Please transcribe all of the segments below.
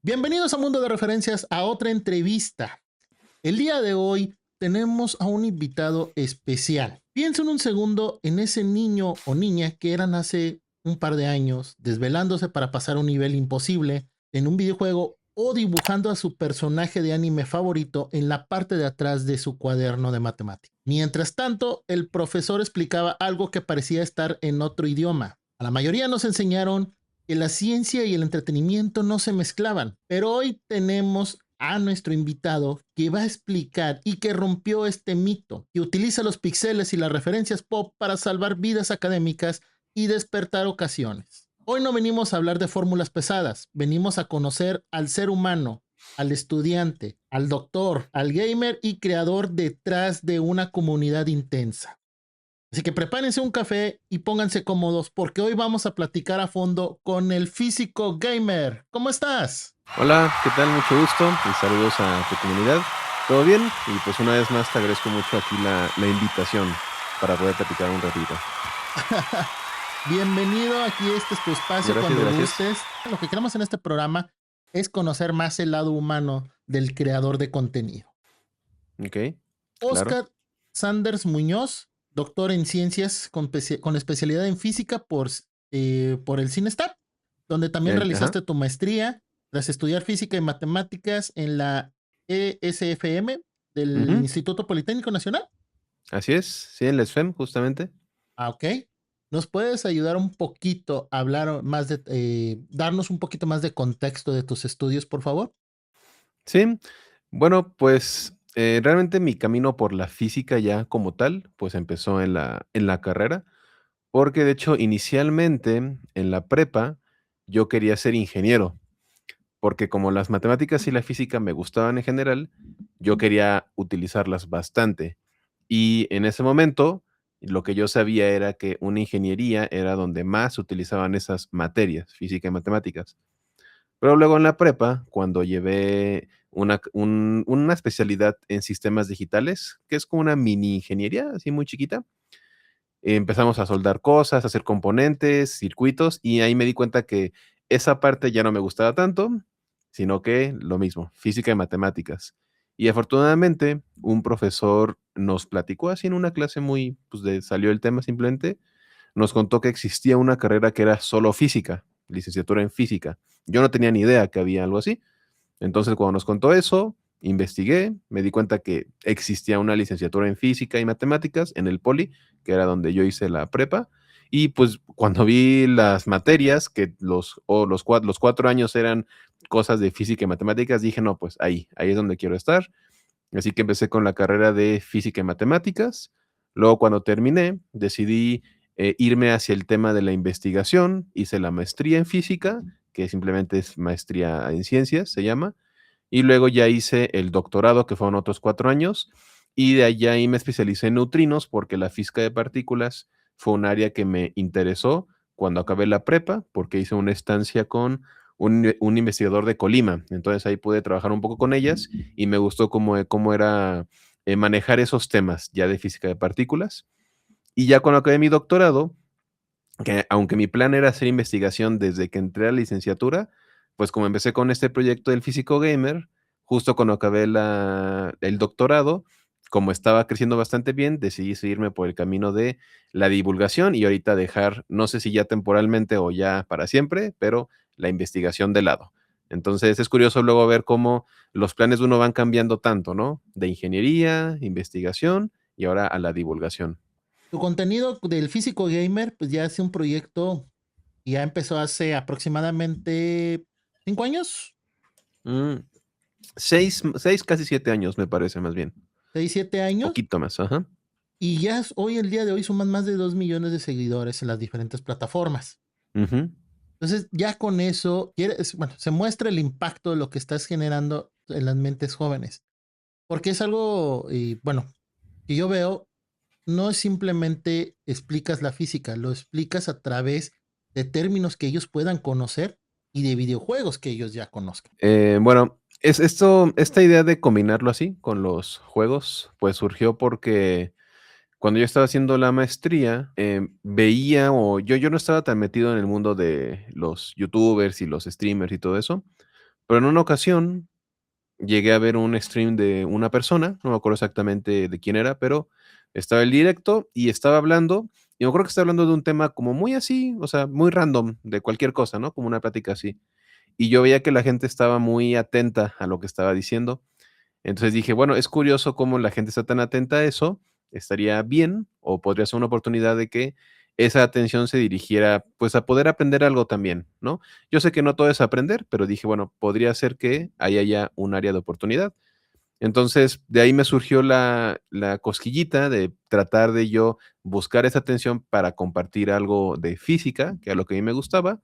Bienvenidos a Mundo de Referencias a otra entrevista. El día de hoy tenemos a un invitado especial. Piensa en un segundo en ese niño o niña que eran hace un par de años, desvelándose para pasar un nivel imposible en un videojuego o dibujando a su personaje de anime favorito en la parte de atrás de su cuaderno de matemáticas. Mientras tanto, el profesor explicaba algo que parecía estar en otro idioma. A la mayoría nos enseñaron que la ciencia y el entretenimiento no se mezclaban, pero hoy tenemos a nuestro invitado que va a explicar y que rompió este mito, que utiliza los pixeles y las referencias pop para salvar vidas académicas y despertar ocasiones. Hoy no venimos a hablar de fórmulas pesadas, venimos a conocer al ser humano, al estudiante, al doctor, al gamer y creador detrás de una comunidad intensa. Así que prepárense un café y pónganse cómodos porque hoy vamos a platicar a fondo con el físico gamer. ¿Cómo estás? Hola, ¿qué tal? Mucho gusto y saludos a tu comunidad. ¿Todo bien? Y pues una vez más te agradezco mucho aquí la invitación para poder platicar un ratito. Bienvenido, aquí este es tu espacio Gracias, cuando gracias. gustes. Lo que queremos en este programa es conocer más el lado humano del creador de contenido. Ok, claro. Oscar Sanders Muñoz, doctor en ciencias con especialidad en física por el CINESTAP, donde también Ajá, realizaste tu maestría tras estudiar física y matemáticas en la ESFM del ujú, Instituto Politécnico Nacional. así es, sí, en la SFEM justamente. Ah, ok. ¿Nos puedes ayudar un poquito a hablar más darnos un poquito más de contexto de tus estudios, por favor? Sí, bueno, pues realmente mi camino por la física ya como tal, pues empezó en la carrera, porque de hecho inicialmente en la prepa yo quería ser ingeniero. Porque como las matemáticas y la física me gustaban en general, yo quería utilizarlas bastante. Y en ese momento, lo que yo sabía era que una ingeniería era donde más se utilizaban esas materias, física y matemáticas. Pero luego en la prepa, cuando llevé una especialidad en sistemas digitales, que es como una mini ingeniería, así muy chiquita, empezamos a soldar cosas, a hacer componentes, circuitos, y ahí me di cuenta que esa parte ya no me gustaba tanto, sino que lo mismo, física y matemáticas. Y afortunadamente, un profesor nos platicó así en una clase muy, pues salió el tema simplemente, nos contó que existía una carrera que era solo física, licenciatura en física. Yo no tenía ni idea que había algo así. Entonces, cuando nos contó eso, investigué, me di cuenta que existía una licenciatura en física y matemáticas en el Poli, que era donde yo hice la prepa. Y pues cuando vi las materias, que los 4 años eran cosas de física y matemáticas, dije, no, pues ahí es donde quiero estar. Así que empecé con la carrera de física y matemáticas. Luego, cuando terminé, decidí irme hacia el tema de la investigación. Hice la maestría en física, que simplemente es maestría en ciencias, se llama. Y luego ya hice el doctorado, que fueron otros 4 años. Y de allá ahí me especialicé en neutrinos, porque la física de partículas fue un área que me interesó cuando acabé la prepa, porque hice una estancia con un investigador de Colima. Entonces ahí pude trabajar un poco con ellas y me gustó cómo era manejar esos temas ya de física de partículas. Y ya cuando acabé mi doctorado, que aunque mi plan era hacer investigación desde que entré a la licenciatura, pues como empecé con este proyecto del físico gamer, justo cuando acabé el doctorado, como estaba creciendo bastante bien, decidí seguirme por el camino de la divulgación y ahorita dejar, no sé si ya temporalmente o ya para siempre, pero la investigación de lado. Entonces es curioso luego ver cómo los planes de uno van cambiando tanto, ¿no? De ingeniería, investigación y ahora a la divulgación. Tu contenido del físico gamer, pues ya hace un proyecto y ya empezó hace aproximadamente 5 años, Mm, 6, casi 7 años, me parece, más bien. 6, 7 años, Poquito más, ajá. y ya hoy, el día de hoy, suman más de 2 millones de seguidores en las diferentes plataformas. Ujú. Entonces, ya con eso, bueno, se muestra el impacto de lo que estás generando en las mentes jóvenes. Porque es algo, bueno, que yo veo, no es simplemente explicas la física, lo explicas a través de términos que ellos puedan conocer y de videojuegos que ellos ya conozcan. Bueno, esta idea de combinarlo así con los juegos, pues surgió porque cuando yo estaba haciendo la maestría, veía yo no estaba tan metido en el mundo de los youtubers y los streamers y todo eso, Pero en una ocasión llegué a ver un stream de una persona, no me acuerdo exactamente de quién era, pero estaba el directo y estaba hablando, y me acuerdo que estaba hablando de un tema como muy así, o sea, muy random, de cualquier cosa, ¿no? Como una plática así. Y yo veía que la gente estaba muy atenta a lo que estaba diciendo. Entonces dije, bueno, es curioso cómo la gente está tan atenta a eso, estaría bien o podría ser una oportunidad de que esa atención se dirigiera pues a poder aprender algo también, ¿no? Yo sé que no todo es aprender, pero dije, bueno, podría ser que ahí haya un área de oportunidad. Entonces, de ahí me surgió la cosquillita de tratar de yo buscar esa atención para compartir algo de física, que a lo que a mí me gustaba,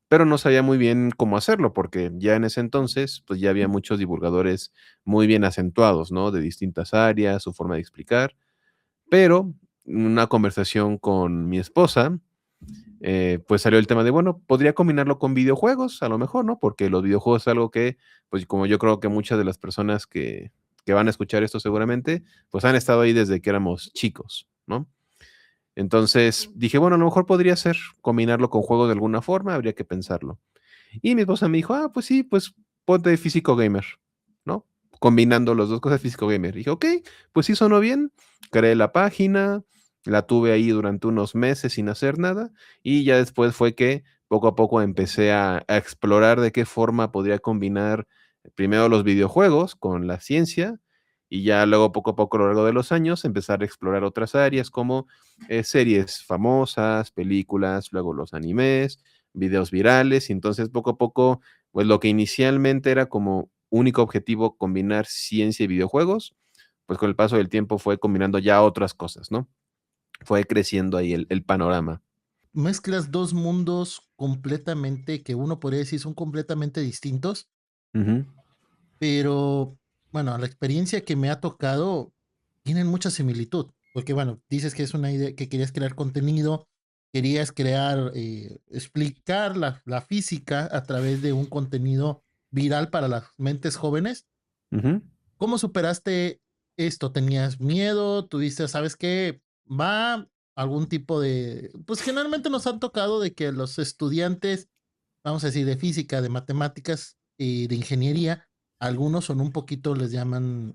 pero no sabía muy bien cómo hacerlo, porque ya en ese entonces, pues ya había muchos divulgadores muy bien acentuados, ¿no? De distintas áreas, su forma de explicar, pero una conversación con mi esposa, pues salió el tema de, bueno, podría combinarlo con videojuegos, a lo mejor, ¿no? Porque los videojuegos es algo que, pues como yo creo que muchas de las personas que van a escuchar esto seguramente, pues han estado ahí desde que éramos chicos, ¿no? Entonces dije, bueno, a lo mejor podría ser combinarlo con juegos de alguna forma, habría que pensarlo. Y mi esposa me dijo: "Ah, pues sí, pues ponte físico gamer", ¿no? Combinando las 2 cosas, físico gamer. Dije: "Okey, pues sí sonó bien". Creé la página, la tuve ahí durante unos meses sin hacer nada, y ya después fue que poco a poco empecé a explorar de qué forma podría combinar primero los videojuegos con la ciencia, y ya luego poco a poco a lo largo de los años empezar a explorar otras áreas como, series famosas, películas, luego los animes, videos virales, y entonces poco a poco, pues lo que inicialmente era como único objetivo combinar ciencia y videojuegos, pues con el paso del tiempo fue combinando ya otras cosas, ¿no? Fue creciendo ahí el panorama. Mezclas dos mundos completamente, que uno podría decir son completamente distintos, Ujú, pero bueno, la experiencia que me ha tocado tienen mucha similitud, porque bueno, dices que es una idea que querías crear contenido, querías crear, explicar la física a través de un contenido viral para las mentes jóvenes. ujú, ¿Cómo superaste esto? ¿Tenías miedo? ¿Tuviste, sabes qué? Va algún tipo de, pues generalmente nos han tocado de que los estudiantes, vamos a decir, de física, de matemáticas y de ingeniería, algunos son un poquito, les llaman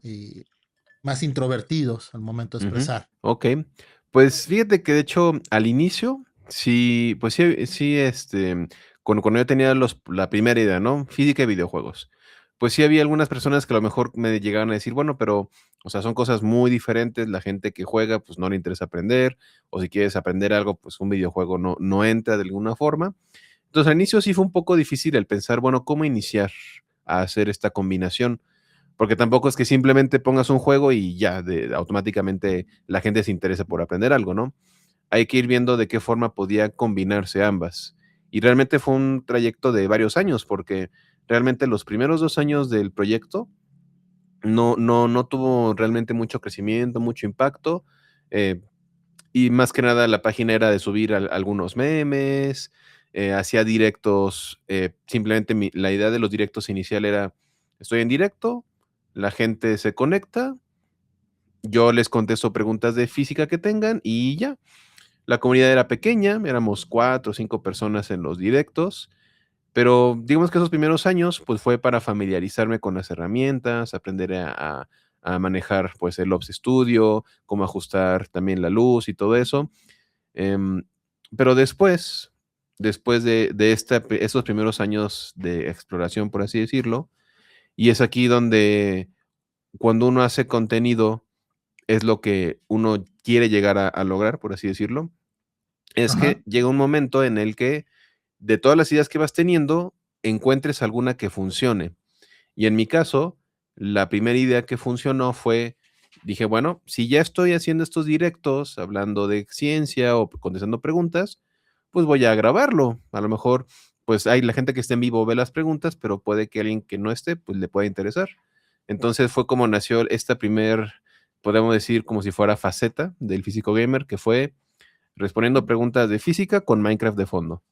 más introvertidos al momento de ujú. expresar. Okey. Pues fíjate que de hecho al inicio sí, pues sí, cuando yo tenía la primera idea, ¿no? Física y videojuegos. Pues sí había algunas personas que a lo mejor me llegaban a decir: "Bueno, pero, o sea, son cosas muy diferentes, la gente que juega, pues, no le interesa aprender, o si quieres aprender algo, pues, un videojuego no entra de alguna forma". Entonces, al inicio sí fue un poco difícil el pensar, bueno, ¿cómo iniciar a hacer esta combinación? Porque tampoco es que simplemente pongas un juego y ya, automáticamente la gente se interese por aprender algo, ¿no? Hay que ir viendo de qué forma podía combinarse ambas. Y realmente fue un trayecto de varios años, porque realmente los primeros 2 años del proyecto no tuvo realmente mucho crecimiento, mucho impacto, eh, y más que nada la página era de subir algunos memes, hacía directos, simplemente la idea de los directos inicial era, estoy en directo, la gente se conecta, yo les contesto preguntas de física que tengan y ya. La comunidad era pequeña, éramos 4 o 5 personas en los directos, pero digamos que esos primeros años, pues, fue para familiarizarme con las herramientas, aprender a manejar, pues, el Ops Studio, cómo ajustar también la luz y todo eso. Em, pero después de esos primeros años de exploración, por así decirlo, y es aquí donde cuando uno hace contenido, es lo que uno quiere llegar a lograr, por así decirlo, es Ajá, que llega un momento en el que de todas las ideas que vas teniendo, encuentres alguna que funcione. Y en mi caso, la primera idea que funcionó fue, dije, bueno, si ya estoy haciendo estos directos hablando de ciencia o contestando preguntas, pues voy a grabarlo. A lo mejor, pues hay la gente que está en vivo ve las preguntas, pero puede que alguien que no esté, pues le pueda interesar. Entonces fue como nació esta primer, podemos decir, como si fuera faceta del físico gamer, que fue respondiendo preguntas de física con Minecraft de fondo.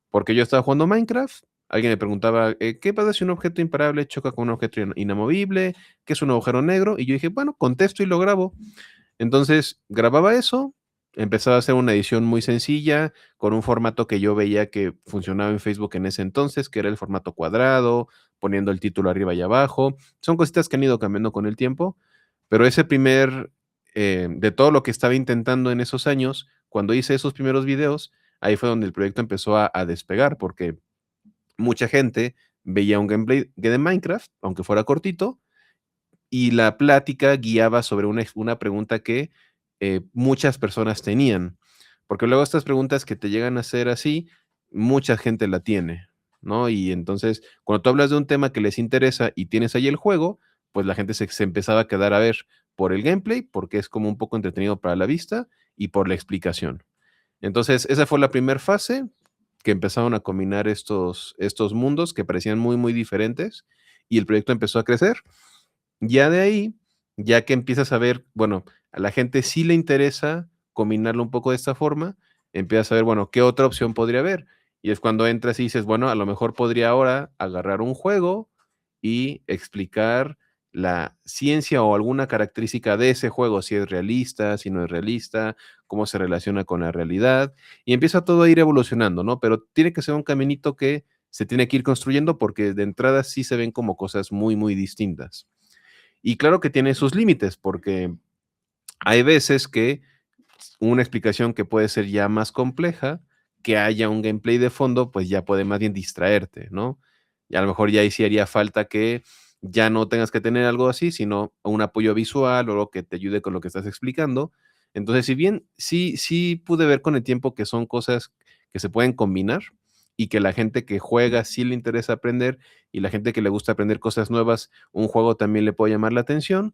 Porque yo estaba jugando Minecraft, alguien me preguntaba, ¿qué pasa si un objeto imparable choca con un objeto inamovible? ¿Qué es un agujero negro? Y yo dije, bueno, contesto y lo grabo. Entonces, grababa eso empezaba a hacer una edición muy sencilla, con un formato que yo veía que funcionaba en Facebook en ese entonces, que era el formato cuadrado, poniendo el título arriba y abajo. Son cositas que han ido cambiando con el tiempo, pero ese primer, de todo lo que estaba intentando en esos años, cuando hice esos primeros videos, ahí fue donde el proyecto empezó a despegar, porque mucha gente veía un gameplay de Minecraft, aunque fuera cortito, y la plática guiaba sobre una pregunta que muchas personas tenían. Porque luego estas preguntas que te llegan a hacer así, mucha gente la tiene, ¿no? Y entonces, cuando tú hablas de un tema que les interesa y tienes ahí el juego, pues la gente se empezaba a quedar a ver por el gameplay, porque es como un poco entretenido para la vista y por la explicación. Entonces, esa fue la primera fase que empezaron a combinar estos mundos que parecían muy, muy diferentes y el proyecto empezó a crecer. Ya de ahí, ya que empiezas a ver, bueno, a la gente sí le interesa combinarlo un poco de esta forma, empiezas a ver, bueno, ¿qué otra opción podría haber? Y es cuando entras y dices, bueno, a lo mejor podría ahora agarrar un juego y explicar la ciencia o alguna característica de ese juego, si es realista, si no es realista, cómo se relaciona con la realidad, y empieza todo a ir evolucionando, ¿no? Pero tiene que ser un caminito que se tiene que ir construyendo porque de entrada sí se ven como cosas muy, muy distintas. Y claro que tiene sus límites, porque hay veces que una explicación que puede ser ya más compleja, que haya un gameplay de fondo, pues ya puede más bien distraerte, ¿no? Y a lo mejor ya ahí sí haría falta que ya no tengas que tener algo así, sino un apoyo visual o algo que te ayude con lo que estás explicando. Entonces, si bien sí pude ver con el tiempo que son cosas que se pueden combinar y que la gente que juega sí le interesa aprender y la gente que le gusta aprender cosas nuevas, un juego también le puede llamar la atención.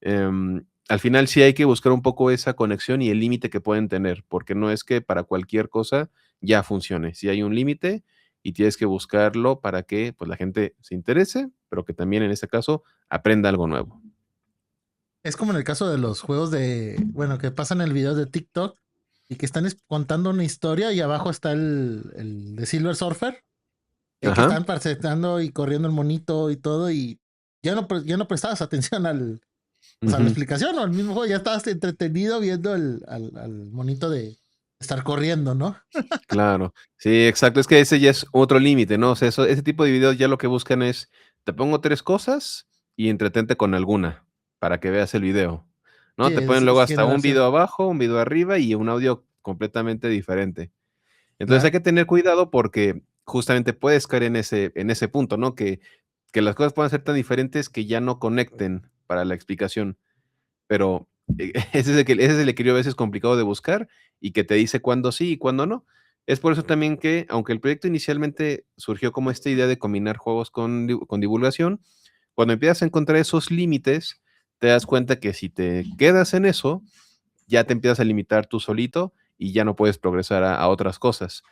Al final sí hay que buscar un poco esa conexión y el límite que pueden tener, porque no es que para cualquier cosa ya funcione. Sí hay un límite y tienes que buscarlo para que pues, la gente se interese, pero que también en este caso aprenda algo nuevo. Es como en el caso de los juegos bueno, que pasan el video de TikTok y que están contando una historia y abajo está el de Silver Surfer, que Ajá, están presentando y corriendo el monito y todo y ya no prestabas atención o sea, la ujú, explicación o al mismo juego, ya estabas entretenido viendo al monito de estar corriendo, ¿no? claro. Sí, exacto. Es que ese ya es otro límite, ¿no? O sea, ese tipo de videos ya lo que buscan es, te pongo tres cosas y entretente con alguna para que veas el video. Sí, ¿No? Te ponen luego es hasta un video generación. abajo, un video arriba y un audio completamente diferente. Entonces hay Claro. que tener cuidado porque justamente puedes caer en ese punto, ¿no? Que las cosas puedan ser tan diferentes que ya no conecten para la explicación. Pero ese es el equilibrio a veces complicado de buscar y que te dice cuándo sí y cuándo no. Es por eso también que, aunque el proyecto inicialmente surgió como esta idea de combinar juegos con divulgación, cuando empiezas a encontrar esos límites, te das cuenta que si te quedas en eso, ya te empiezas a limitar tú solito y ya no puedes progresar a otras cosas.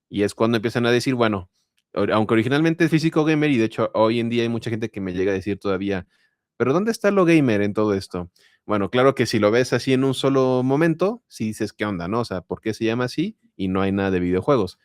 Y es cuando empiezan a decir, bueno, aunque originalmente es físico gamer y de hecho hoy en día hay mucha gente que me llega a decir todavía, pero ¿dónde está lo gamer en todo esto? Bueno, claro que si lo ves así en un solo momento, sí dices, ¿qué onda, no? O sea, ¿por qué se llama así? Y no hay nada de videojuegos.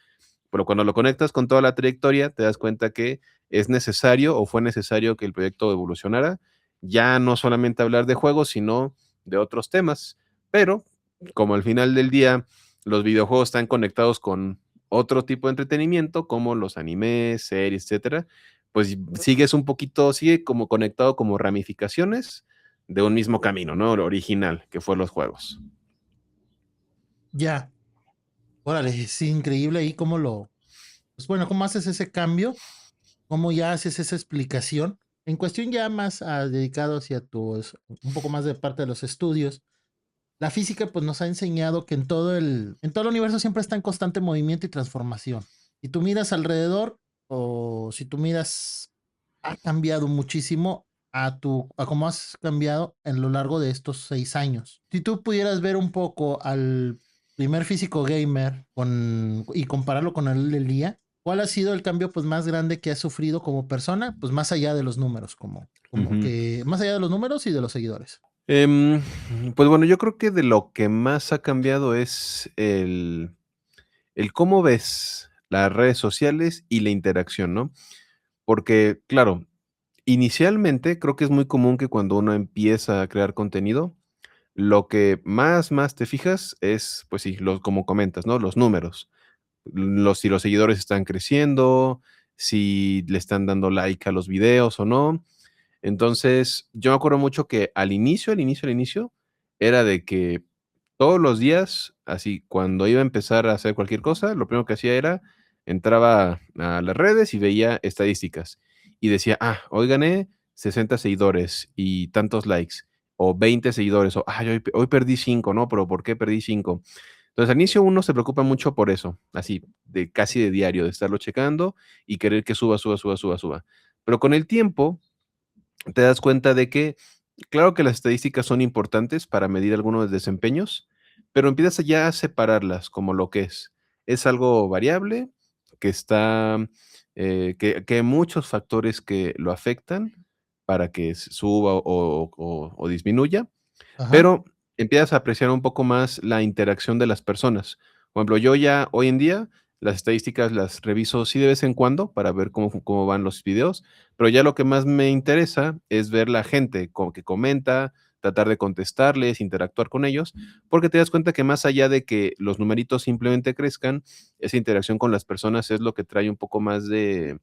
Pero cuando lo conectas con toda la trayectoria, te das cuenta que es necesario o fue necesario que el proyecto evolucionara, ya no solamente hablar de juegos, sino de otros temas. Pero como al final del día los videojuegos están conectados con otro tipo de entretenimiento, como los animes, series, etcétera, pues sigue como conectado como ramificaciones de un mismo camino, ¿no? Lo original, que fue los juegos. Ya. Órale, es increíble ahí cómo pues bueno, cómo haces ese cambio, cómo ya haces esa explicación. En cuestión ya más dedicado hacia un poco más de parte de los estudios. La física pues nos ha enseñado que en todo el universo siempre está en constante movimiento y transformación. Si tú miras alrededor o si tú miras, ha cambiado muchísimo a cómo has cambiado en lo largo de estos 6 años. Si tú pudieras ver un poco al primer físico gamer y compararlo con el del día, ¿cuál ha sido el cambio pues más grande que has sufrido como persona? Pues más allá de los números, como Ujú. que más allá de los números y de los seguidores. Em, pues bueno, yo creo que de lo que más ha cambiado es el cómo ves las redes sociales y la interacción, ¿no? Porque, claro, inicialmente creo que es muy común que cuando uno empieza a crear contenido, lo que más te fijas es, pues sí, como comentas, ¿no? Los números. Si los seguidores están creciendo, si le están dando like a los videos o no. Entonces, yo me acuerdo mucho que al inicio, era de que todos los días, así, cuando iba a empezar a hacer cualquier cosa, lo primero que hacía era, entraba a las redes y veía estadísticas. Y decía, hoy gané 60 seguidores y tantos likes, o 20 seguidores, o, hoy perdí 5, ¿no? Pero ¿por qué perdí 5? Entonces, al inicio uno se preocupa mucho por eso, así, de casi de diario, de estarlo checando y querer que suba, suba, suba, suba, suba. Pero con el tiempo te das cuenta de que, claro que las estadísticas son importantes para medir algunos desempeños, pero empiezas ya a separarlas como lo que es. Es algo variable, que está, que hay muchos factores que lo afectan para que suba o disminuya, Ajá, pero empiezas a apreciar un poco más la interacción de las personas. Por ejemplo, yo ya hoy en día las estadísticas las reviso sí de vez en cuando para ver cómo van los videos, pero ya lo que más me interesa es ver la gente que comenta, tratar de contestarles, interactuar con ellos, porque te das cuenta que más allá de que los numeritos simplemente crezcan, esa interacción con las personas es lo que trae un poco más de,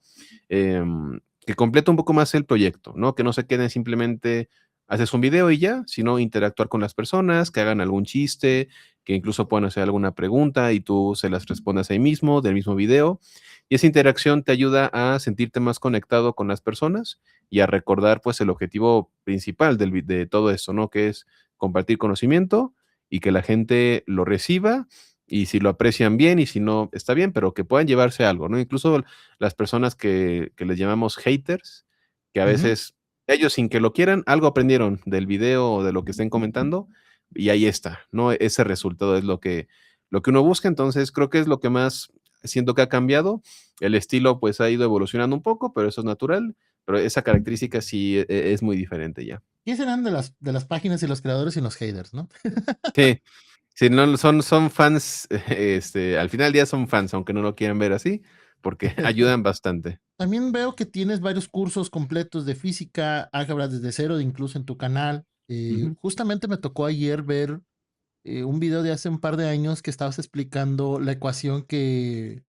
que completa un poco más el proyecto, ¿no? Que no se queden simplemente haces un video y ya, sino interactuar con las personas, que hagan algún chiste, que incluso puedan hacer alguna pregunta y tú se las respondas ahí mismo, del mismo video. Y esa interacción te ayuda a sentirte más conectado con las personas y a recordar pues el objetivo principal de todo esto, ¿no? Que es compartir conocimiento y que la gente lo reciba y si lo aprecian bien y si no, está bien, pero que puedan llevarse algo, ¿no? Incluso las personas que les llamamos haters, que a ujú. veces ellos sin que lo quieran, algo aprendieron del video o de lo que estén comentando y ahí está, ¿no? Ese resultado es lo que uno busca, entonces creo que es lo que más siento que ha cambiado. El estilo pues ha ido evolucionando un poco, pero eso es natural, pero esa característica sí es muy diferente ya. ¿Qué serán de las páginas y los creadores y los haters, no? Sí, sí, no, son fans, al final del día son fans, aunque no lo quieran ver así, porque ayudan bastante. También veo que tienes varios cursos completos de física, álgebra desde cero, incluso en tu canal. Ujú, Justamente me tocó ayer ver un video de hace un par de años que estabas explicando la ecuación que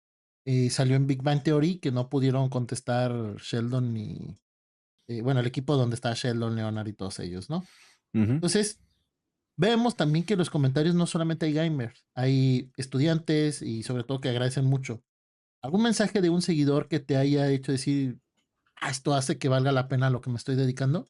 salió en Big Bang Theory, que no pudieron contestar Sheldon ni, bueno, el equipo donde está Sheldon, Leonard y todos ellos, ¿no? ujú. Entonces, vemos también que en los comentarios no solamente hay gamers, hay estudiantes y sobre todo que agradecen mucho. ¿Algún mensaje de un seguidor que te haya hecho decir, esto hace que valga la pena lo que me estoy dedicando?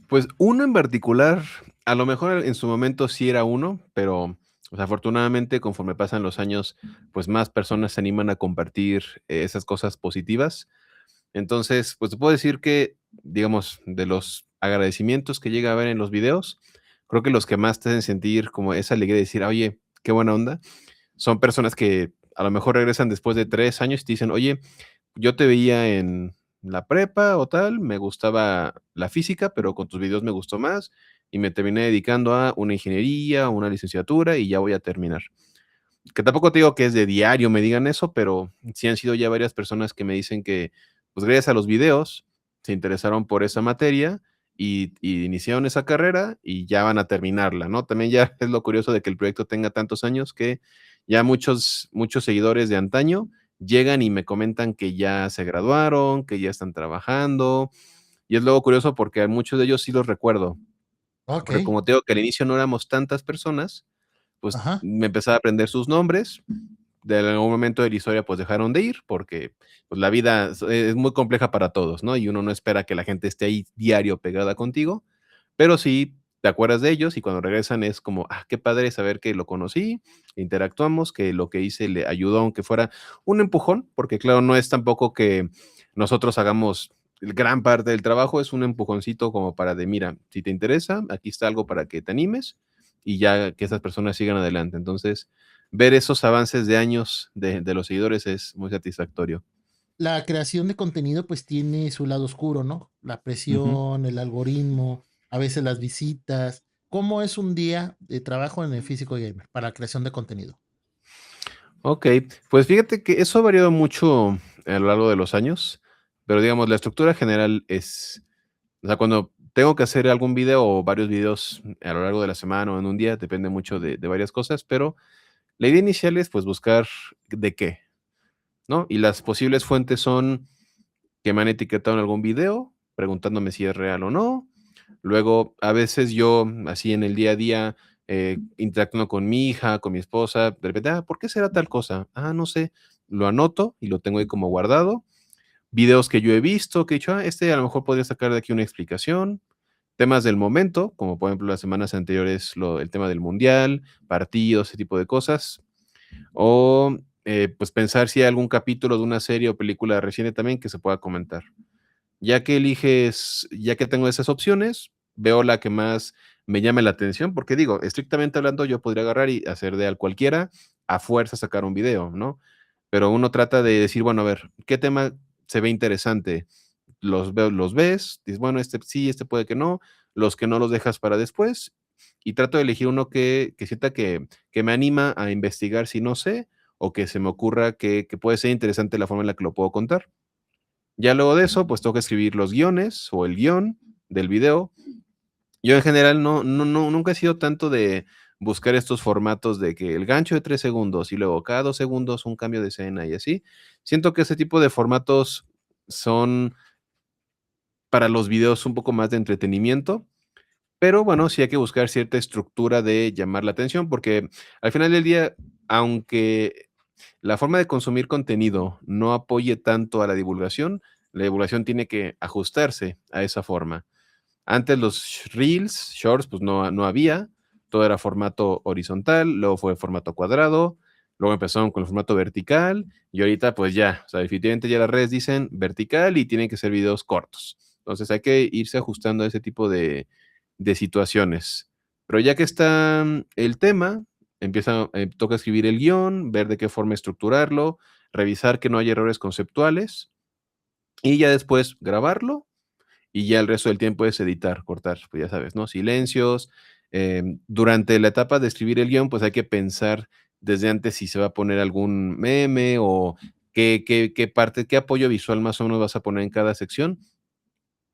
Pues uno en particular, a lo mejor en su momento sí era uno, pero pues, afortunadamente conforme pasan los años, pues más personas se animan a compartir esas cosas positivas. Entonces, pues te puedo decir que, digamos, de los agradecimientos que llega a ver en los videos, creo que los que más te hacen sentir como esa alegría de decir, oye, qué buena onda, son personas que a lo mejor regresan después de 3 años y te dicen, oye, yo te veía en la prepa o tal, me gustaba la física, pero con tus videos me gustó más y me terminé dedicando a una ingeniería, una licenciatura y ya voy a terminar. Que tampoco te digo que es de diario me digan eso, pero sí han sido ya varias personas que me dicen que, pues gracias a los videos, se interesaron por esa materia y iniciaron esa carrera y ya van a terminarla, ¿no? También ya es lo curioso de que el proyecto tenga tantos años que ya muchos seguidores de antaño llegan y me comentan que ya se graduaron, que ya están trabajando. Y es luego curioso porque a muchos de ellos sí los recuerdo, Ok, porque como te digo que al inicio no éramos tantas personas, pues ajá. me empezaba a aprender sus nombres. De algún momento de la historia, pues dejaron de ir porque pues, la vida es muy compleja para todos, ¿no? Y uno no espera que la gente esté ahí diario pegada contigo, pero sí te acuerdas de ellos y cuando regresan es como, qué padre saber que lo conocí, interactuamos, que lo que hice le ayudó, aunque fuera un empujón, porque claro, no es tampoco que nosotros hagamos gran parte del trabajo, es un empujoncito como para de, mira, si te interesa, aquí está algo para que te animes y ya que esas personas sigan adelante. Entonces, ver esos avances de años de los seguidores es muy satisfactorio. La creación de contenido pues tiene su lado oscuro, ¿no? La Ujú. presión, el algoritmo, a veces las visitas. ¿Cómo es un día de trabajo en el Físico Gamer para la creación de contenido? Ok, pues fíjate que eso ha variado mucho a lo largo de los años, pero digamos, la estructura general es, o sea, cuando tengo que hacer algún video o varios videos a lo largo de la semana o en un día, depende mucho de varias cosas, pero la idea inicial es pues buscar de qué, ¿no? Y las posibles fuentes son que me han etiquetado en algún video, preguntándome si es real o no. Luego, a veces yo, así en el día a día, interactuando con mi hija, con mi esposa, de repente, ¿por qué será tal cosa? No sé. Lo anoto y lo tengo ahí como guardado. Videos que yo he visto, que he dicho, este a lo mejor podría sacar de aquí una explicación. Temas del momento, como por ejemplo las semanas anteriores, el tema del mundial, partidos, ese tipo de cosas. O pues pensar si hay algún capítulo de una serie o película reciente también que se pueda comentar. Ya que eliges, ya que tengo esas opciones, veo la que más me llame la atención, porque digo, estrictamente hablando, yo podría agarrar y hacer de al cualquiera a fuerza sacar un video, ¿no? Pero uno trata de decir, bueno, a ver, ¿qué tema se ve interesante? Los veo, los ves, dices, bueno, este sí, este puede que no, los que no los dejas para después, y trato de elegir uno que sienta que me anima a investigar si no sé, o que se me ocurra que puede ser interesante la forma en la que lo puedo contar. Ya luego de eso, pues tengo que escribir los guiones o el guión del video. Yo en general nunca he sido tanto de buscar estos formatos de que el gancho de 3 segundos y luego cada 2 segundos un cambio de escena y así. Siento que ese tipo de formatos son para los videos un poco más de entretenimiento, pero bueno, sí hay que buscar cierta estructura de llamar la atención, porque al final del día, aunque la forma de consumir contenido no apoye tanto a la divulgación tiene que ajustarse a esa forma. Antes los reels, shorts, pues no había, todo era formato horizontal, luego fue formato cuadrado, luego empezaron con el formato vertical y ahorita pues ya, o sea, definitivamente ya las redes dicen vertical y tienen que ser videos cortos. Entonces hay que irse ajustando a ese tipo de situaciones. Pero ya que está el tema, toca escribir el guión, ver de qué forma estructurarlo, revisar que no haya errores conceptuales y ya después grabarlo y ya el resto del tiempo es editar, cortar, pues ya sabes, ¿no? Silencios. Durante la etapa de escribir el guión, pues hay que pensar desde antes si se va a poner algún meme o qué parte, qué apoyo visual más o menos vas a poner en cada sección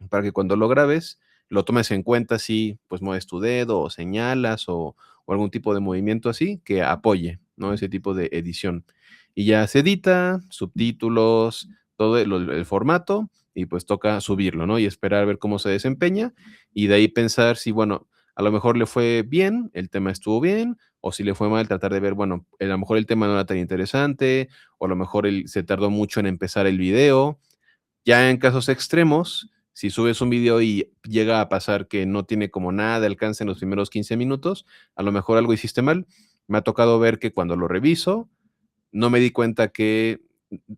para que cuando lo grabes lo tomes en cuenta si pues mueves tu dedo o señalas o algún tipo de movimiento así que apoye, ¿no? Ese tipo de edición. Y ya se edita, subtítulos, todo el formato y pues toca subirlo, ¿no? Y esperar a ver cómo se desempeña y de ahí pensar si, bueno, a lo mejor le fue bien, el tema estuvo bien, o si le fue mal, tratar de ver, bueno, a lo mejor el tema no era tan interesante, o a lo mejor se tardó mucho en empezar el video. Ya en casos extremos, si subes un video y llega a pasar que no tiene como nada de alcance en los primeros 15 minutos, a lo mejor algo hiciste mal. Me ha tocado ver que cuando lo reviso, no me di cuenta que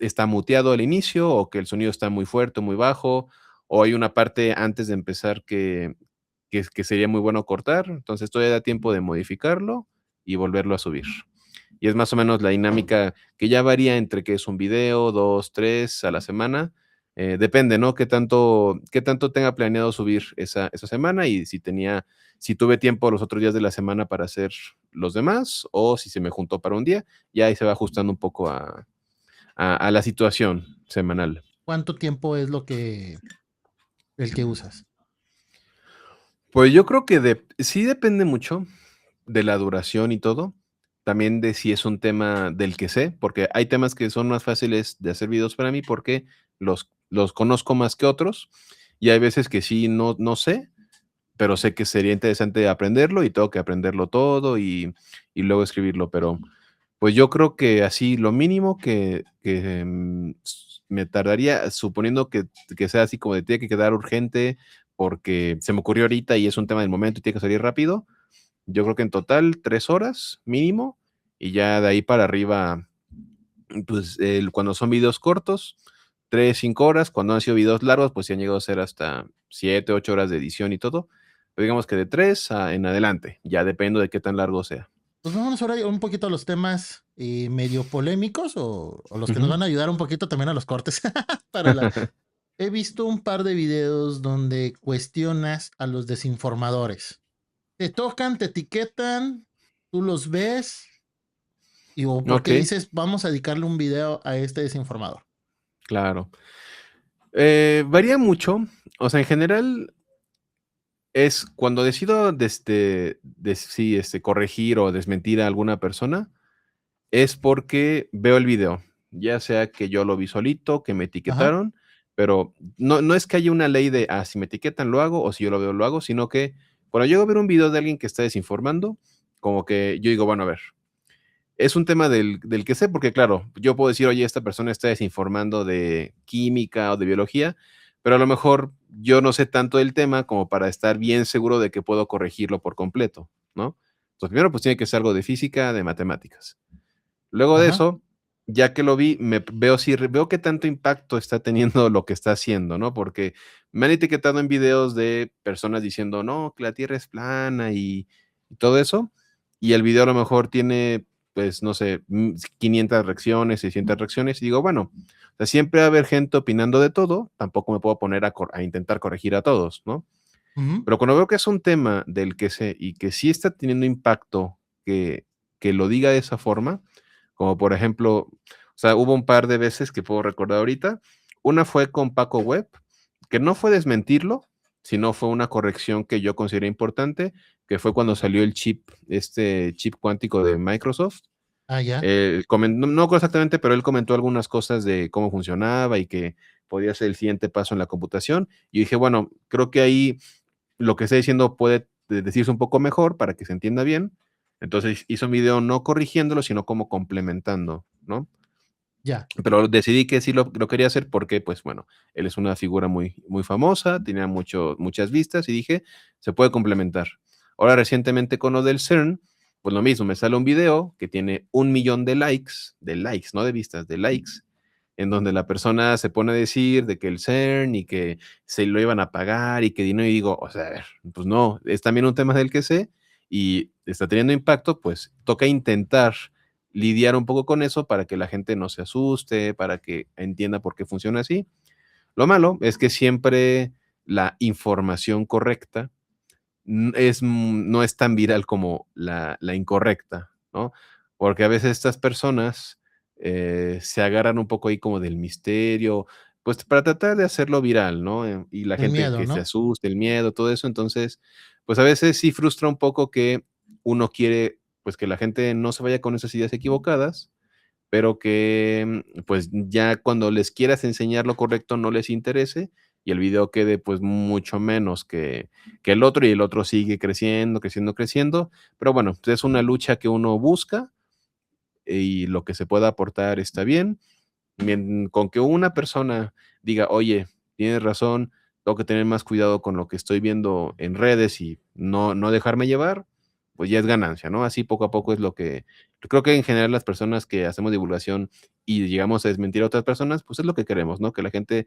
está muteado al inicio o que el sonido está muy fuerte o muy bajo, o hay una parte antes de empezar que sería muy bueno cortar. Entonces todavía da tiempo de modificarlo y volverlo a subir. Y es más o menos la dinámica que ya varía entre que es un video, 2, 3 a la semana. Depende, ¿no? Qué tanto tenga planeado subir esa semana y si tuve tiempo los otros días de la semana para hacer los demás o si se me juntó para un día, ya ahí se va ajustando un poco a la situación semanal. ¿Cuánto tiempo es el que usas? Pues yo creo que sí depende mucho de la duración y todo. También de si es un tema del que sé, porque hay temas que son más fáciles de hacer videos para mí porque los conozco más que otros. Y hay veces que sí no sé, pero sé que sería interesante aprenderlo y tengo que aprenderlo todo y luego escribirlo. Pero pues yo creo que así lo mínimo que me tardaría, suponiendo que sea así como de tiene que quedar urgente porque se me ocurrió ahorita y es un tema del momento y tiene que salir rápido, yo creo que en total 3 horas mínimo, y ya de ahí para arriba, pues, cuando son videos cortos, 3 5 horas, cuando han sido videos largos, pues, sí han llegado a ser hasta 7 8 horas de edición y todo, pero digamos que de 3 en adelante, ya dependo de qué tan largo sea. Pues vámonos ahora un poquito a los temas medio polémicos o los que nos Ujú. van a ayudar un poquito también a los cortes. para la... He visto un par de videos donde cuestionas a los desinformadores. Te tocan, te etiquetan, tú los ves o por qué Okey, dices vamos a dedicarle un video a este desinformador. claro. Varía mucho, o sea, en general Es cuando decido sí, corregir o desmentir a alguna persona, es porque veo el video, ya sea que yo lo vi solito, que me Ajá, etiquetaron, pero no es que haya una ley de, si me etiquetan lo hago, o si yo lo veo lo hago, sino que cuando llego a ver un video de alguien que está desinformando, como que yo digo, bueno, a ver, es un tema del que sé, porque claro, yo puedo decir, oye, esta persona está desinformando de química o de biología, pero a lo mejor yo no sé tanto del tema como para estar bien seguro de que puedo corregirlo por completo, ¿no? Entonces, primero, pues tiene que ser algo de física, de matemáticas. Luego de ajá. eso, ya que lo vi, veo qué tanto impacto está teniendo lo que está haciendo, ¿no? Porque me han etiquetado en videos de personas diciendo, no, que la Tierra es plana y todo eso, y el video a lo mejor tiene, pues, no sé, 500 reacciones, 600 reacciones, y digo, bueno, o sea, siempre va a haber gente opinando de todo, tampoco me puedo poner a intentar corregir a todos, ¿no? Ujú, Pero cuando veo que es un tema del que sé y que sí está teniendo impacto que lo diga de esa forma, como por ejemplo, o sea, hubo un par de veces que puedo recordar ahorita. Una fue con Paco Webb, que no fue desmentirlo, sino fue una corrección que yo consideré importante, que fue cuando salió el chip, este chip cuántico de Microsoft. ah, ya. No recuerdo exactamente, pero él comentó algunas cosas de cómo funcionaba y que podía ser el siguiente paso en la computación. Y dije, bueno, creo que ahí lo que está diciendo puede decirse un poco mejor para que se entienda bien. Entonces hizo un video no corrigiéndolo, sino como complementando, ¿no? Ya. Pero decidí que sí lo quería hacer porque, pues bueno, él es una figura muy, muy famosa, tenía muchas vistas y dije, se puede complementar. Ahora recientemente con lo del CERN, pues lo mismo, me sale un video que tiene 1 millón de likes, no de vistas, de likes, en donde la persona se pone a decir de que el CERN y que se lo iban a pagar y que dinero, y digo, o sea, a ver, pues no, es también un tema del que sé y está teniendo impacto, pues toca intentar lidiar un poco con eso para que la gente no se asuste, para que entienda por qué funciona así. Lo malo es que siempre la información correcta no es tan viral como la incorrecta, ¿no? Porque a veces estas personas se agarran un poco ahí como del misterio, pues para tratar de hacerlo viral, ¿no? Y la El gente miedo, que se ¿no? asuste, el miedo, todo eso. Entonces, pues a veces sí frustra un poco que uno quiere, pues que la gente no se vaya con esas ideas equivocadas, pero que, pues, ya cuando les quieras enseñar lo correcto no les interese y el video quede, pues, mucho menos que el otro, y el otro sigue creciendo, creciendo, creciendo. Pero bueno, pues, es una lucha que uno busca y lo que se pueda aportar está bien. Con que una persona diga: "Oye, tienes razón, tengo que tener más cuidado con lo que estoy viendo en redes y no dejarme llevar", pues ya es ganancia, ¿no? Así poco a poco es lo que creo que en general las personas que hacemos divulgación y llegamos a desmentir a otras personas, pues es lo que queremos, ¿no? Que la gente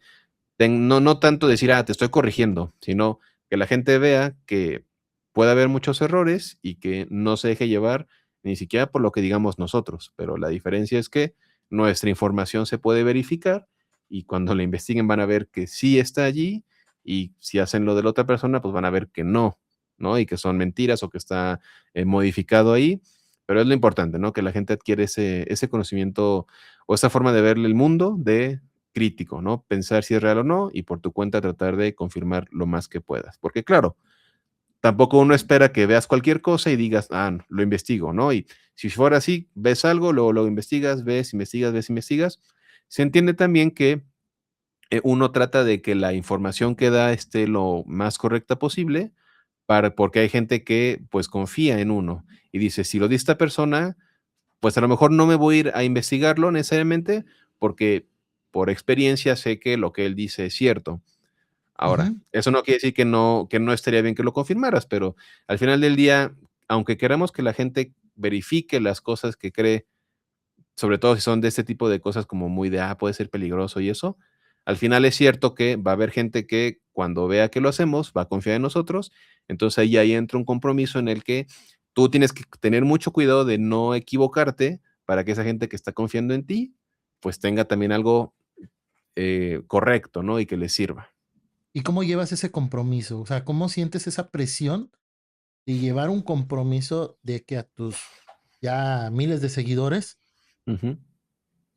no tanto decir: "Ah, te estoy corrigiendo", sino que la gente vea que puede haber muchos errores y que no se deje llevar ni siquiera por lo que digamos nosotros, pero la diferencia es que nuestra información se puede verificar y cuando la investiguen van a ver que sí está allí, y si hacen lo de la otra persona, pues van a ver que no, ¿no? Y que son mentiras o que está, modificado ahí, pero es lo importante, ¿no? Que la gente adquiere ese conocimiento o esa forma de verle el mundo de crítico, ¿no? Pensar si es real o no y por tu cuenta tratar de confirmar lo más que puedas. Porque claro, tampoco uno espera que veas cualquier cosa y digas, no, lo investigo, ¿no? Y si fuera así, ves algo, luego lo investigas, ves, investigas, ves, investigas. Se entiende también que uno trata de que la información que da esté lo más correcta posible, porque hay gente que pues confía en uno y dice, si lo di esta persona, pues a lo mejor no me voy a ir a investigarlo necesariamente porque por experiencia sé que lo que él dice es cierto. Ahora, Ujú. eso no quiere decir que no estaría bien que lo confirmaras, pero al final del día, aunque queramos que la gente verifique las cosas que cree, sobre todo si son de este tipo de cosas como muy de, puede ser peligroso y eso, al final es cierto que va a haber gente que cuando vea que lo hacemos va a confiar en nosotros, entonces ahí entra un compromiso en el que tú tienes que tener mucho cuidado de no equivocarte para que esa gente que está confiando en ti, pues tenga también algo correcto, ¿no? Y que les sirva. ¿Y cómo llevas ese compromiso? O sea, ¿cómo sientes esa presión de llevar un compromiso de que a tus ya miles de seguidores, Ujú,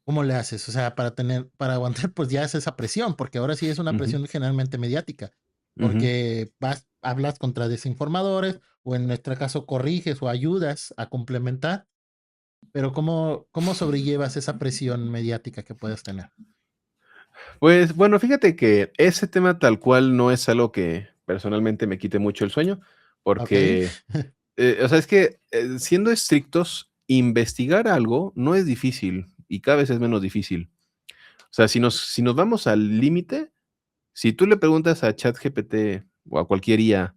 cómo le haces? O sea, para aguantar, pues ya es esa presión, porque ahora sí es una ujú. presión generalmente mediática. Ujú. porque hablas contra desinformadores o en nuestro caso corriges o ayudas a complementar, pero ¿cómo sobrellevas esa presión mediática que puedes tener? Pues, bueno, fíjate que ese tema tal cual no es algo que personalmente me quite mucho el sueño, ¿Ok? porque, o sea, es que, siendo estrictos, investigar algo no es difícil y cada vez es menos difícil. O sea, si nos vamos al límite, si tú le preguntas a ChatGPT o a cualquier IA,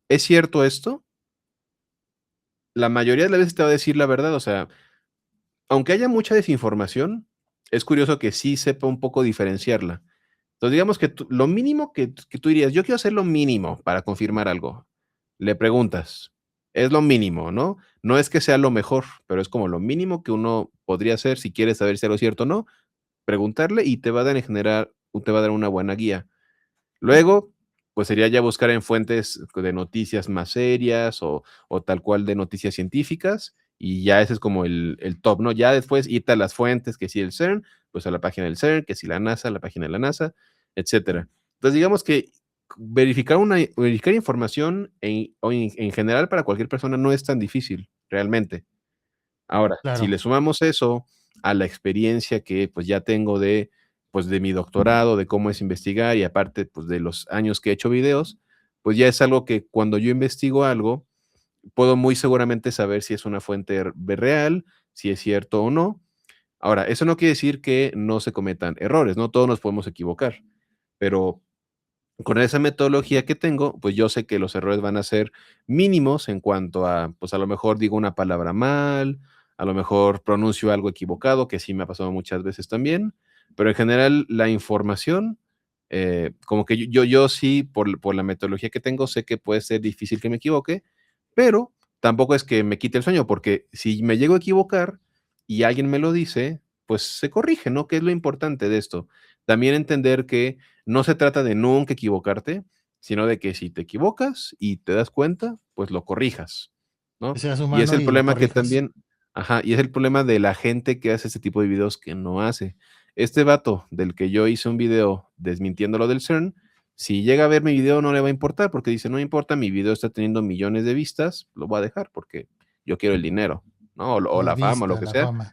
¿es cierto esto? La mayoría de las veces te va a decir la verdad, o sea, aunque haya mucha desinformación, es curioso que sí sepa un poco diferenciarla. Entonces, digamos que lo mínimo que tú dirías, yo quiero hacer lo mínimo para confirmar algo. Le preguntas, es lo mínimo, ¿no? No es que sea lo mejor, pero es como lo mínimo que uno podría hacer si quiere saber si algo es cierto o no, preguntarle y te va a dar en general, te va a dar una buena guía. Luego, pues sería ya buscar en fuentes de noticias más serias o tal cual de noticias científicas, y ya ese es como el top, ¿no? Ya después irte a las fuentes, que si el CERN, pues a la página del CERN, que si la NASA, la página de la NASA, etcétera. Entonces, digamos que verificar información en general para cualquier persona no es tan difícil, realmente. Ahora, si Claro. le sumamos eso a la experiencia que, pues, ya tengo de, pues, de mi doctorado, de cómo es investigar y aparte, pues, de los años que he hecho videos, pues, ya es algo que cuando yo investigo algo, puedo muy seguramente saber si es una fuente real, si es cierto o no. Ahora, eso no quiere decir que no se cometan errores, ¿no? Todos nos podemos equivocar, pero con esa metodología que tengo, pues yo sé que los errores van a ser mínimos en cuanto a, pues a lo mejor digo una palabra mal, a lo mejor pronuncio algo equivocado, que sí me ha pasado muchas veces también, pero en general la información, como que yo sí, por la metodología que tengo, sé que puede ser difícil que me equivoque, pero tampoco es que me quite el sueño, porque si me llego a equivocar y alguien me lo dice, pues se corrige, ¿no? ¿Qué es lo importante de esto? También entender que no se trata de nunca equivocarte, sino de que si te equivocas y te das cuenta, pues lo corrijas, Que ¿no? seas Y es humano el y lo problema que corrijas. también y es el problema de la gente que hace este tipo de videos que no hace. Este vato del que yo hice un video desmintiendo lo del CERN, si llega a ver mi video no le va a importar, porque dice: "No importa, mi video está teniendo millones de vistas, lo voy a dejar porque yo quiero el dinero", ¿no? O La la fama, o lo vista, que la sea. fama.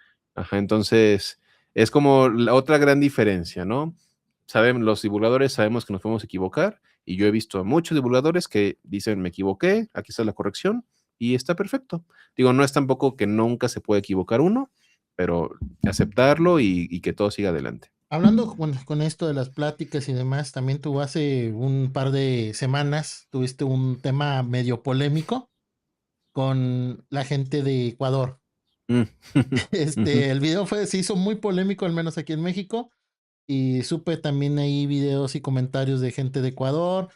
Entonces, es como la otra gran diferencia, ¿no? Los divulgadores sabemos que nos podemos equivocar, y yo he visto a muchos divulgadores que dicen: "Me equivoqué, aquí está la corrección", y está perfecto. Digo, no es tampoco que nunca se puede equivocar uno, pero aceptarlo y que todo siga adelante. Hablando con esto de las pláticas y demás, también tú hace un par de semanas tuviste un tema medio polémico con la gente de Ecuador. Mm. Ujú. El video se hizo muy polémico, al menos aquí en México, y supe también ahí videos y comentarios de gente de Ecuador